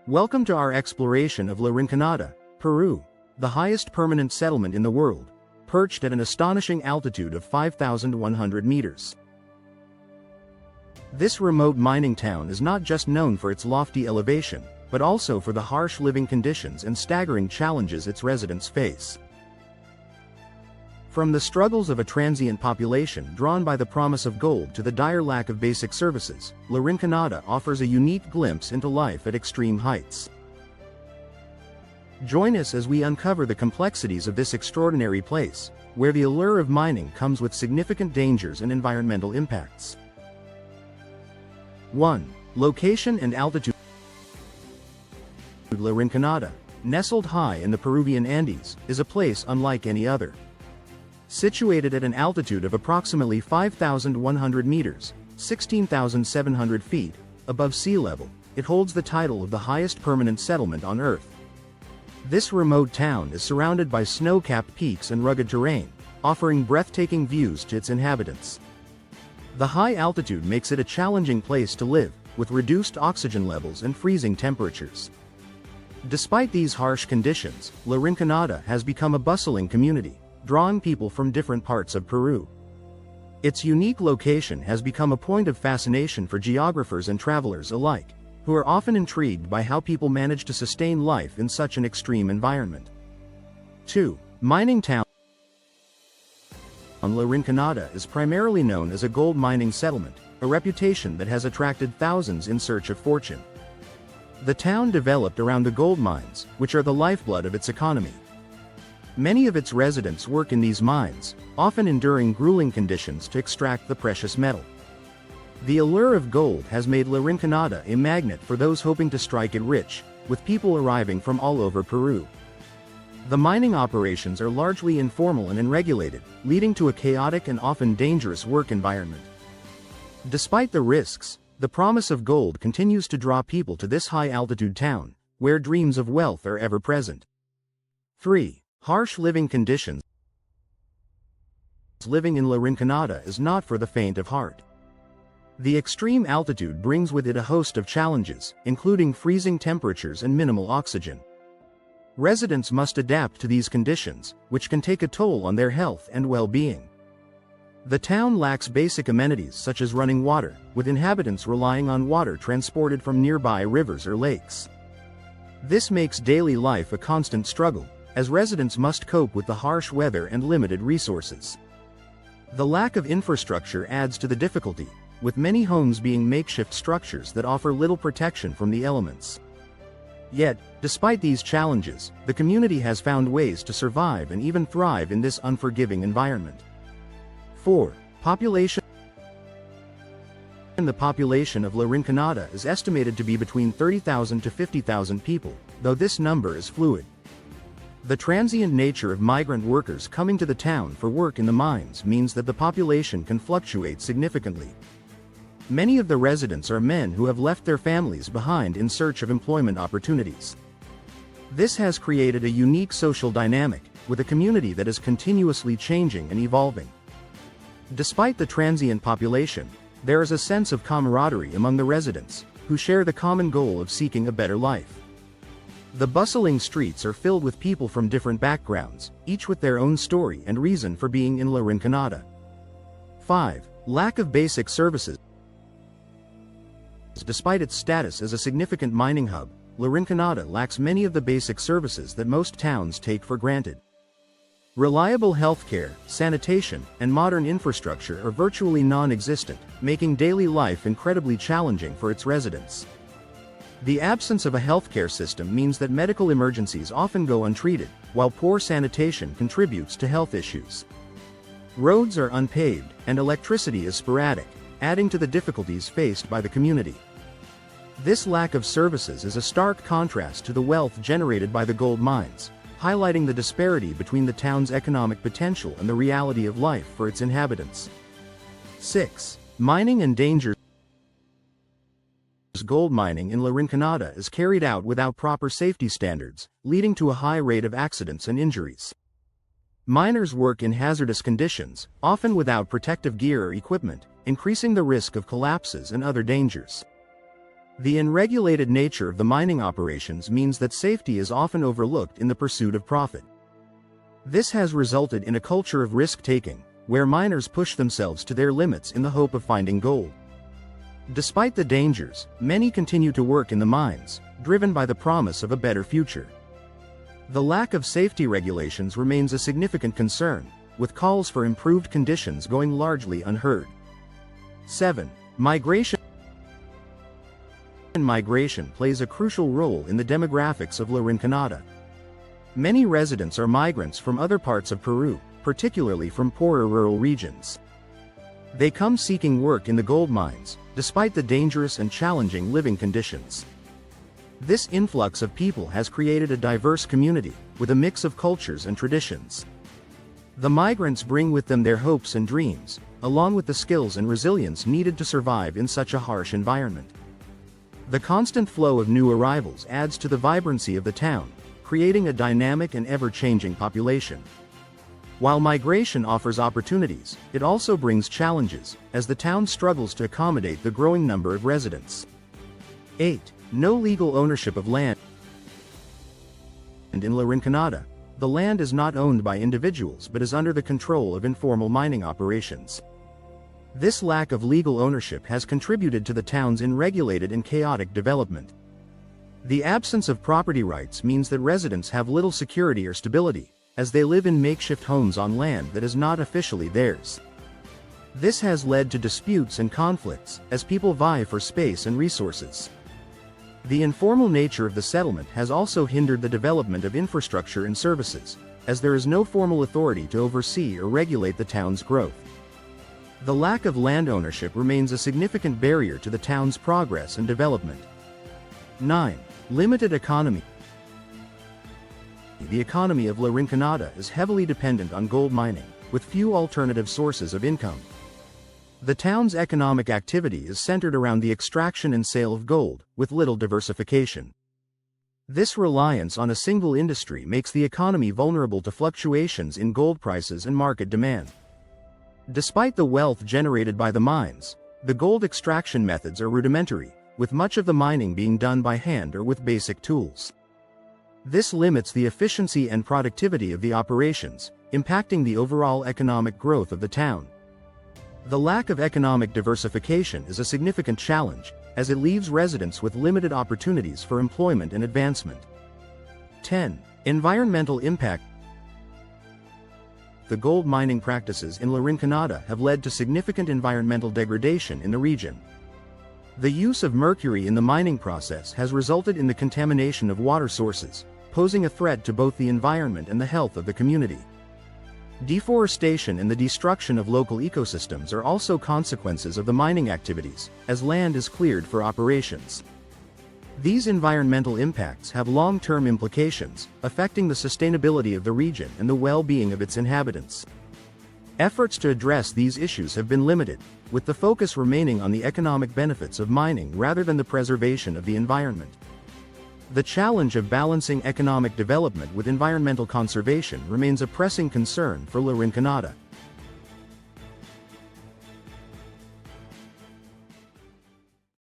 Welcome to our exploration of Rinconada, Peru, the highest permanent settlement in the world, perched at an astonishing altitude of 5,100 meters. This remote mining town is not just known for its lofty elevation, but also for the harsh living conditions and staggering challenges its residents face. From the struggles of a transient population drawn by the promise of gold to the dire lack of basic services, Rinconada offers a unique glimpse into life at extreme heights. Join us as we uncover the complexities of this extraordinary place, where the allure of mining comes with significant dangers and environmental impacts. 1. Location and altitude. Rinconada, nestled high in the Peruvian Andes, is a place unlike any other. Situated at an altitude of approximately 5,100 meters, 16,700 feet, above sea level, it holds the title of the highest permanent settlement on Earth. This remote town is surrounded by snow-capped peaks and rugged terrain, offering breathtaking views to its inhabitants. The high altitude makes it a challenging place to live, with reduced oxygen levels and freezing temperatures. Despite these harsh conditions, Rinconada has become a bustling community, drawing people from different parts of Peru. Its unique location has become a point of fascination for geographers and travelers alike, who are often intrigued by how people manage to sustain life in such an extreme environment. 2. Mining town. Rinconada is primarily known as a gold mining settlement, a reputation that has attracted thousands in search of fortune. The town developed around the gold mines, which are the lifeblood of its economy. Many of its residents work in these mines, often enduring grueling conditions to extract the precious metal. The allure of gold has made Rinconada a magnet for those hoping to strike it rich, with people arriving from all over Peru. The mining operations are largely informal and unregulated, leading to a chaotic and often dangerous work environment. Despite the risks, the promise of gold continues to draw people to this high-altitude town, where dreams of wealth are ever present. 3. Harsh living conditions. Living in Rinconada is not for the faint of heart. The extreme altitude brings with it a host of challenges, including freezing temperatures and minimal oxygen. Residents must adapt to these conditions, which can take a toll on their health and well-being. The town lacks basic amenities such as running water, with inhabitants relying on water transported from nearby rivers or lakes. This makes daily life a constant struggle, as residents must cope with the harsh weather and limited resources. The lack of infrastructure adds to the difficulty, with many homes being makeshift structures that offer little protection from the elements. Yet, despite these challenges, the community has found ways to survive and even thrive in this unforgiving environment. 4. Population. The population of Rinconada is estimated to be between 30,000 to 50,000 people, though this number is fluid. The transient nature of migrant workers coming to the town for work in the mines means that the population can fluctuate significantly. Many of the residents are men who have left their families behind in search of employment opportunities. This has created a unique social dynamic, with a community that is continuously changing and evolving. Despite the transient population, there is a sense of camaraderie among the residents, who share the common goal of seeking a better life. The bustling streets are filled with people from different backgrounds, each with their own story and reason for being in Rinconada. 5. Lack of basic services. Despite its status as a significant mining hub, Rinconada lacks many of the basic services that most towns take for granted. Reliable healthcare, sanitation, and modern infrastructure are virtually non-existent, making daily life incredibly challenging for its residents. The absence of a healthcare system means that medical emergencies often go untreated, while poor sanitation contributes to health issues. Roads are unpaved, and electricity is sporadic, adding to the difficulties faced by the community. This lack of services is a stark contrast to the wealth generated by the gold mines, highlighting the disparity between the town's economic potential and the reality of life for its inhabitants. 6. Mining and dangers. Gold mining in Rinconada is carried out without proper safety standards, leading to a high rate of accidents and injuries. Miners work in hazardous conditions, often without protective gear or equipment, increasing the risk of collapses and other dangers. The unregulated nature of the mining operations means that safety is often overlooked in the pursuit of profit. This has resulted in a culture of risk-taking, where miners push themselves to their limits in the hope of finding gold. Despite the dangers, many continue to work in the mines, driven by the promise of a better future. The lack of safety regulations remains a significant concern, with calls for improved conditions going largely unheard. 7. Migration. Migration plays a crucial role in the demographics of La Rinconada. Many residents are migrants from other parts of Peru, particularly from poorer rural regions. They come seeking work in the gold mines, despite the dangerous and challenging living conditions. This influx of people has created a diverse community, with a mix of cultures and traditions. The migrants bring with them their hopes and dreams, along with the skills and resilience needed to survive in such a harsh environment. The constant flow of new arrivals adds to the vibrancy of the town, creating a dynamic and ever-changing population. While migration offers opportunities, it also brings challenges, as the town struggles to accommodate the growing number of residents. 8. No legal ownership of land. And in La Rinconada, the land is not owned by individuals but is under the control of informal mining operations. This lack of legal ownership has contributed to the town's unregulated and chaotic development. The absence of property rights means that residents have little security or stability, as they live in makeshift homes on land that is not officially theirs. This has led to disputes and conflicts, as people vie for space and resources. The informal nature of the settlement has also hindered the development of infrastructure and services, as there is no formal authority to oversee or regulate the town's growth. The lack of land ownership remains a significant barrier to the town's progress and development. 9. Limited economy. The economy of La Rinconada is heavily dependent on gold mining, with few alternative sources of income. The town's economic activity is centered around the extraction and sale of gold, with little diversification. This reliance on a single industry makes the economy vulnerable to fluctuations in gold prices and market demand. Despite the wealth generated by the mines, the gold extraction methods are rudimentary, with much of the mining being done by hand or with basic tools. This limits the efficiency and productivity of the operations, impacting the overall economic growth of the town. The lack of economic diversification is a significant challenge, as it leaves residents with limited opportunities for employment and advancement. 10. Environmental impact. The gold mining practices in La Rinconada have led to significant environmental degradation in the region. The use of mercury in the mining process has resulted in the contamination of water sources, posing a threat to both the environment and the health of the community. Deforestation and the destruction of local ecosystems are also consequences of the mining activities, as land is cleared for operations. These environmental impacts have long-term implications, affecting the sustainability of the region and the well-being of its inhabitants. Efforts to address these issues have been limited, with the focus remaining on the economic benefits of mining rather than the preservation of the environment. The challenge of balancing economic development with environmental conservation remains a pressing concern for La Rinconada.